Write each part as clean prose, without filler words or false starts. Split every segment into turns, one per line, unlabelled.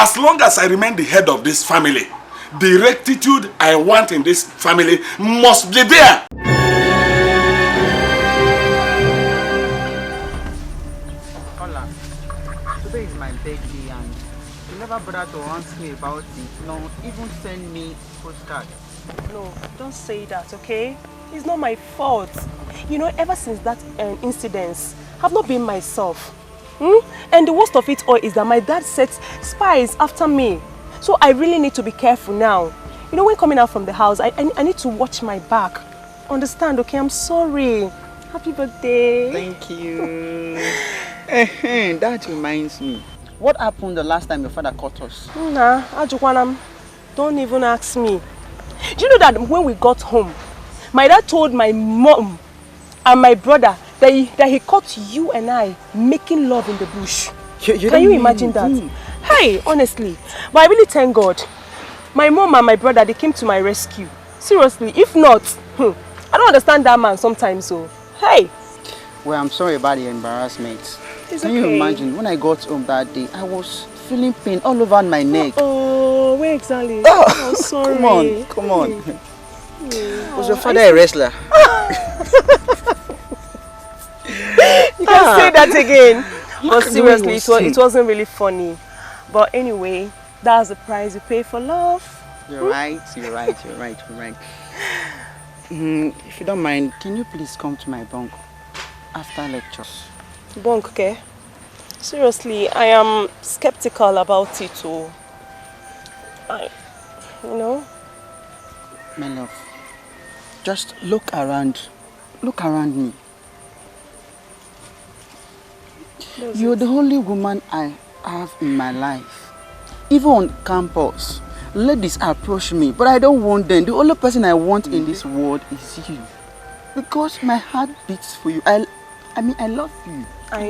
As long as I remain the head of this family, the rectitude I want in this family must be there.
Hola, today is my birthday and you never bothered to ask me about it. No, even send me postcard.
No, don't say that, okay? It's not my fault. You know, ever since that incident, I've not been myself. And the worst of it all is that my dad sets spies after me. So I really need to be careful now. You know, when coming out from the house, I need to watch my back. Understand, okay? I'm sorry. Happy birthday.
Thank you. That reminds me. What happened the last time your father caught us?
Nah, Ajukwanam, don't even ask me. Do you know that when we got home, my dad told my mom and my brother that he caught you and I making love in the bush. Can you imagine that? Hey, honestly. But I really thank God. My mom and my brother, they came to my rescue. Seriously, if not, I don't understand that man sometimes. So, hey.
Well, I'm sorry about the embarrassment.
It's
Can you imagine, when I got home that day, I was feeling pain all over my neck.
Oh, where exactly?
Oh,
sorry.
Come on. Was your father a wrestler?
You can say that again. But seriously, it wasn't really funny. But anyway, that's the price you pay for love.
You're right. If you don't mind, can you please come to my bunk after lectures?
Bunk, okay? Seriously, I am skeptical about it too. You know?
My love, just look around. Look around me. You're the only woman I have in my life. Even on campus, ladies approach me, but I don't want them. The only person I want in this world is you. Because my heart beats for you. I mean, I love you.
I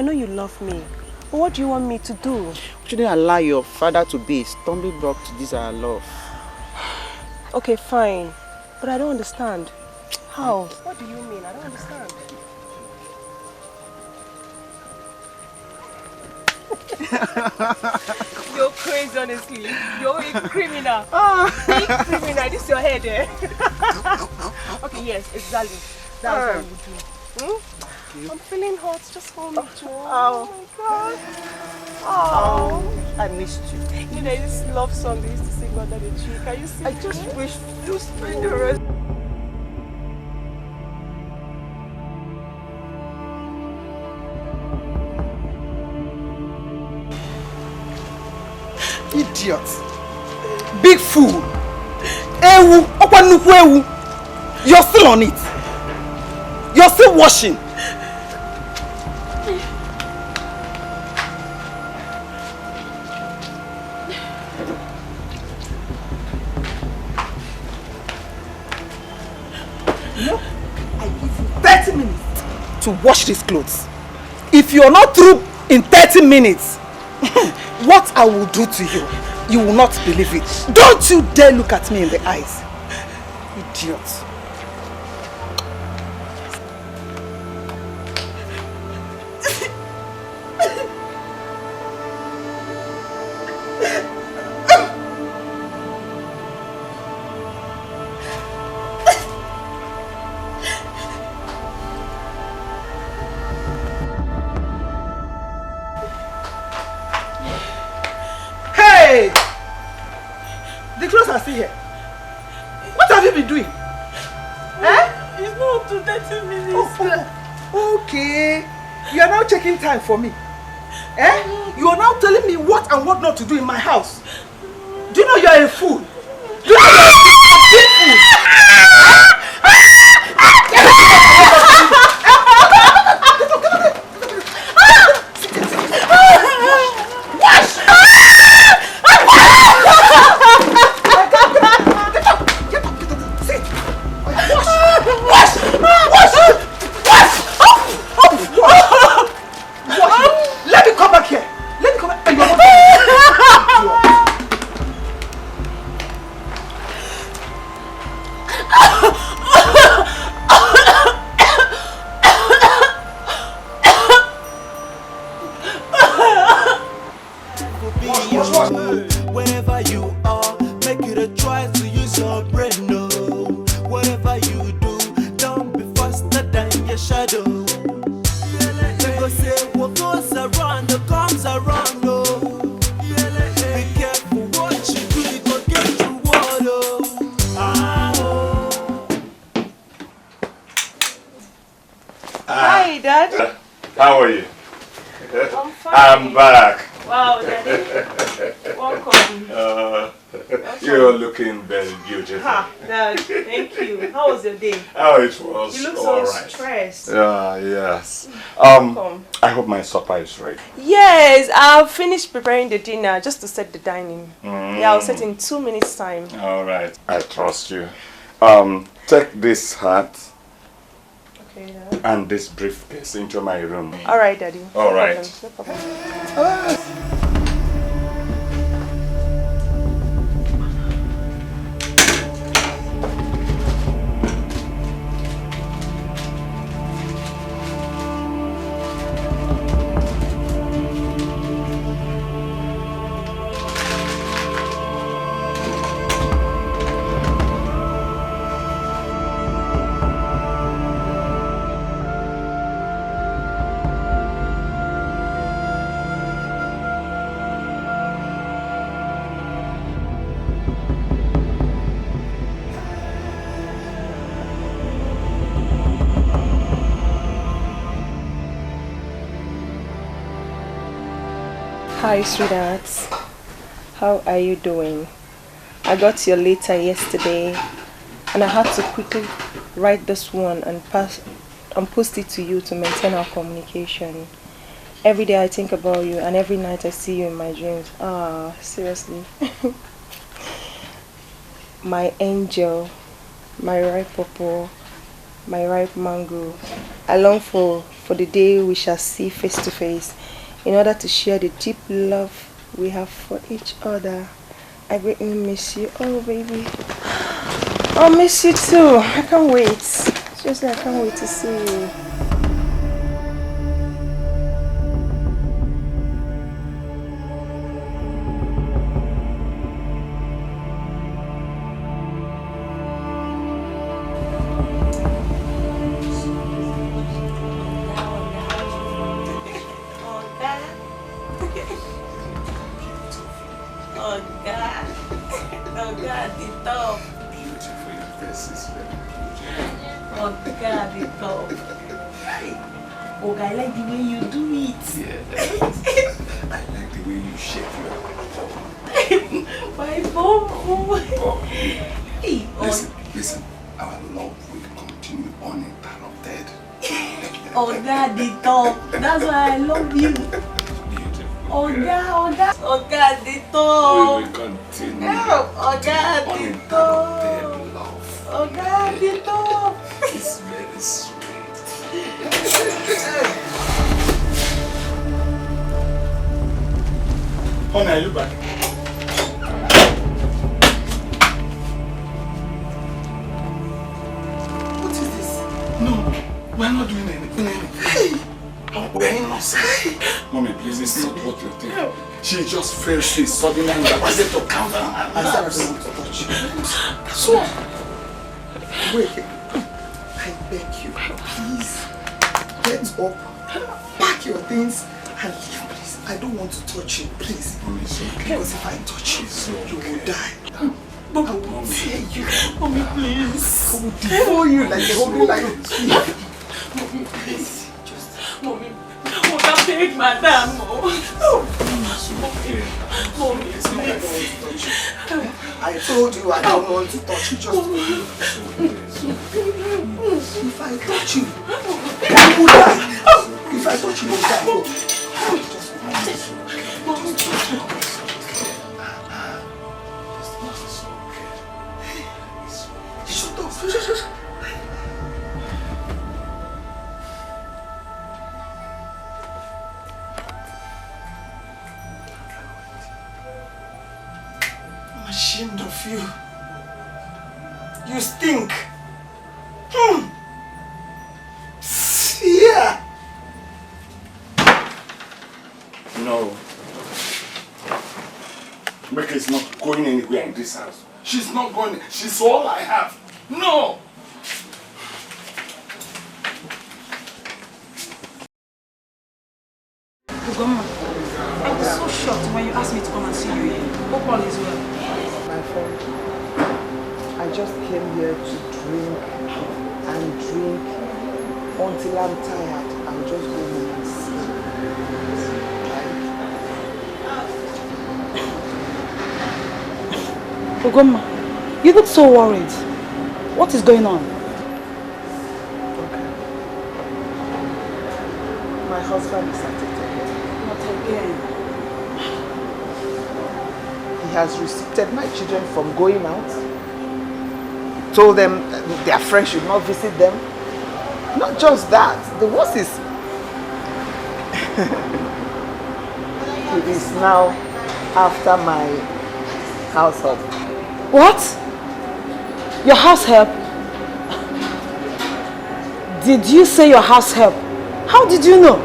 know you love me. But what do you want me to do?
Shouldn't allow your father to be a stumbling block to this our love.
Okay, fine. But I don't understand. How? What do you mean? I don't understand. You're crazy, honestly. You're a criminal. Big criminal. This is your head, eh? Okay, yes, exactly. That's what we do. I'm feeling hot. Just hold me too. Oh my God. Oh,
I missed you.
You know, this love song they used to sing under the tree. Can you sing?
I just wish you spend the rest.
Idiot. Big fool. Ewu. Okwanuku ewu. You're still on it. You're still washing. No, I give you 30 minutes to wash these clothes. If you're not through in 30 minutes, what I will do to you, you will not believe it. Don't you dare look at me in the eyes. Idiot. Hey! The clothes are still here. What have you been doing?
It's not up to 30 minutes.
Okay. You are now checking time for me. You are now telling me what and what not to do in my house. Do you know you are a fool? Do you know you are a big fool? Let me come back here. Let me come back.
could be you. Wherever you are, make it a try to use your brain, no. Whatever you do, don't be faster than your shadow. They go say what goes around, comes around, no. Be careful what you do, it go get you water.
Hi, Dad.
How are you?
I'm fine.
I'm back.
Wow, Daddy. Welcome.
You're looking very beautiful.
Ha, Dad. Thank you. How was your day?
Oh, it was
You look
all
so
right.
stressed.
Yes.
Welcome.
I hope my supper is ready.
Yes, I've finished preparing the dinner just to set the dining. Yeah, I'll set in 2 minutes time.
All right. I trust you. Take this hat
Okay, Dad.
and this briefcase into my room.
All right, Daddy.
All
No
right.
problem, no problem. Hi, sweethearts. How are you doing? I got your letter yesterday and I had to quickly write this one and post it to you to maintain our communication. Every day I think about you and every night I see you in my dreams. Ah, seriously. My angel, my ripe pawpaw, my ripe mango. I long for the day we shall see face to face in order to share the deep love we have for each other. I greatly miss you. Oh, baby. I'll miss you too. I can't wait. Seriously, I can't wait to see you. That's why I love you. Oga, the top.
We will continue.
Oga, the top.
Love.
Oga, the top.
It's very sweet. Honey, are you back?
What is this?
No, we're not doing anything. Hey! We're innocent. Mommy, please, it's not what you think. She just felt this sudden anger. I said to calm down.
I said I don't want to touch you.
That's all.
Wait. I beg you, please. Get up, pack your things, and leave, please. I don't want to touch you, please.
Mommy, it's okay.
Because if I touch you, you will die. I will tear you.
Mommy, please.
I will devour you like a holy lion.
Mommy, please. Mommy, Oga beg madam. Mommy, please.
I told you I don't want to touch you. Just if I touch you, you will die. If I touch you, you will die. Shut up. I'm ashamed of you. You stink. Yeah.
No. Rebecca is not going anywhere in this house. She's not going. She's all I have. No!
Ugoma, I was so shocked when you asked me to come and see you here. Hope all is well.
My friend, I just came here to drink and drink until I'm tired. I'll just go home and sleep.
Ugoma, you look so worried. What is going on?
Okay. My husband is addicted.
Not again.
He has restricted my children from going out. Told them their friends should not visit them. Not just that, the worst is he is now after my house help.
What? Your house help? Did you say your house help? How did you know?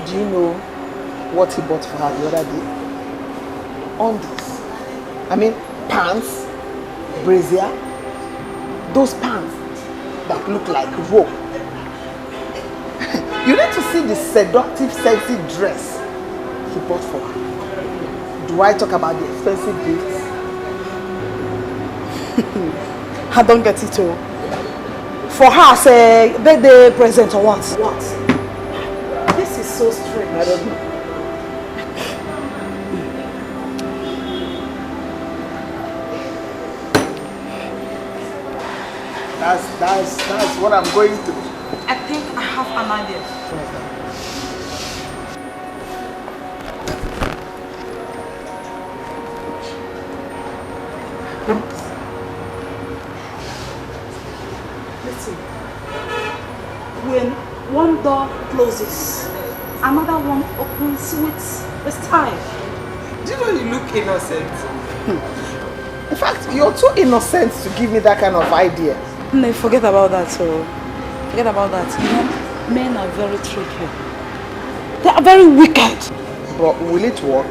Do you know what he bought for her the other day? Undies. I mean, pants, brazier, those pants that look like rope. You need to see the seductive, sexy dress he bought for her. Do I talk about the expensive gifts?
I don't get it all. For her, say birthday present or what? What? This is so strange.
I don't know. That's what I'm going through.
I think I have an idea. Listen, when one door closes, another one opens with style.
Do you know you look innocent? In fact, you're too innocent to give me that kind of idea.
No, forget about that. So, forget about that. You know, men are very tricky. They are very wicked.
But will it work?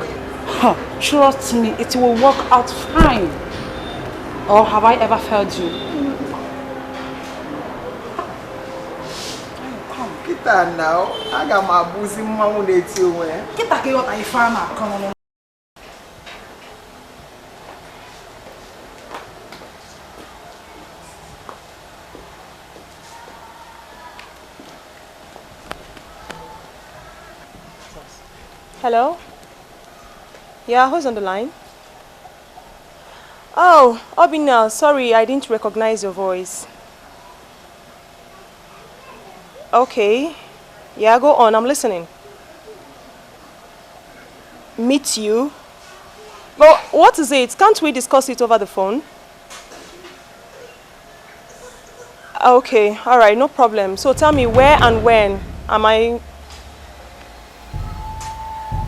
Huh, trust me, it will work out fine. Or have I ever failed you?
Kita now, I got my boozing mama neti we.
Kita ke what I found out. Come on.
Hello? Yeah, who's on the line? Oh, Obina, sorry, I didn't recognize your voice. Okay. Yeah, go on, I'm listening. Meet you? But what is it? Can't we discuss it over the phone? Okay, alright, no problem. So tell me where and when am I...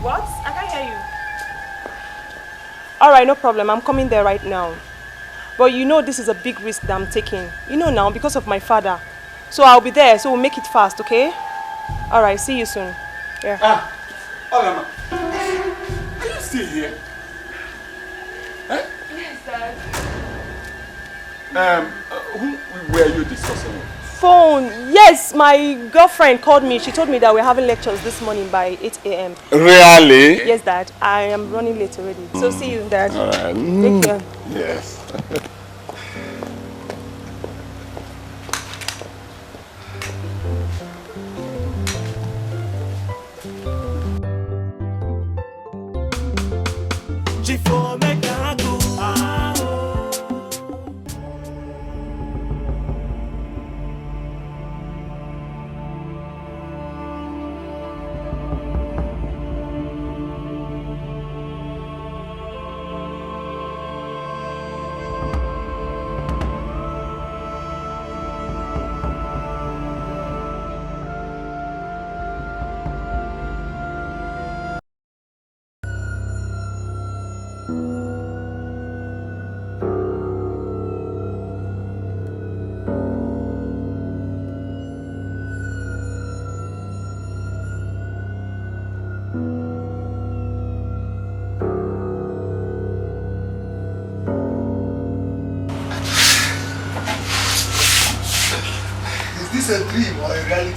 What? I can't hear you. Alright, no problem. I'm coming there right now. But you know this is a big risk that I'm taking. You know now, because of my father. So I'll be there, so we'll make it fast, okay? Alright, see you soon. Yeah.
Olama, are you still here? Eh?
Yes, Dad.
Who were you discussing with?
Phone. Yes, my girlfriend called me. She told me that we're having lectures this morning by 8 a.m.
Really?
Yes, Dad. I am running late already. So see you, Dad.
Alright.
Take care.
Yes.
G4 make a go.
this a dream or a reality?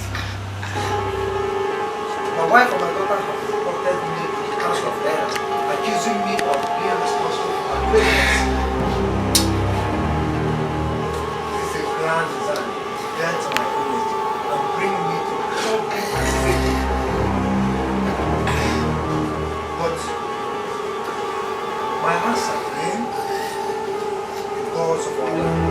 My wife and my daughter have reported me to the Council of Elders, accusing me of being responsible for my greatness. This is a grand design, dent to my image, and bringing me to public fame. But my answer came because of Allah.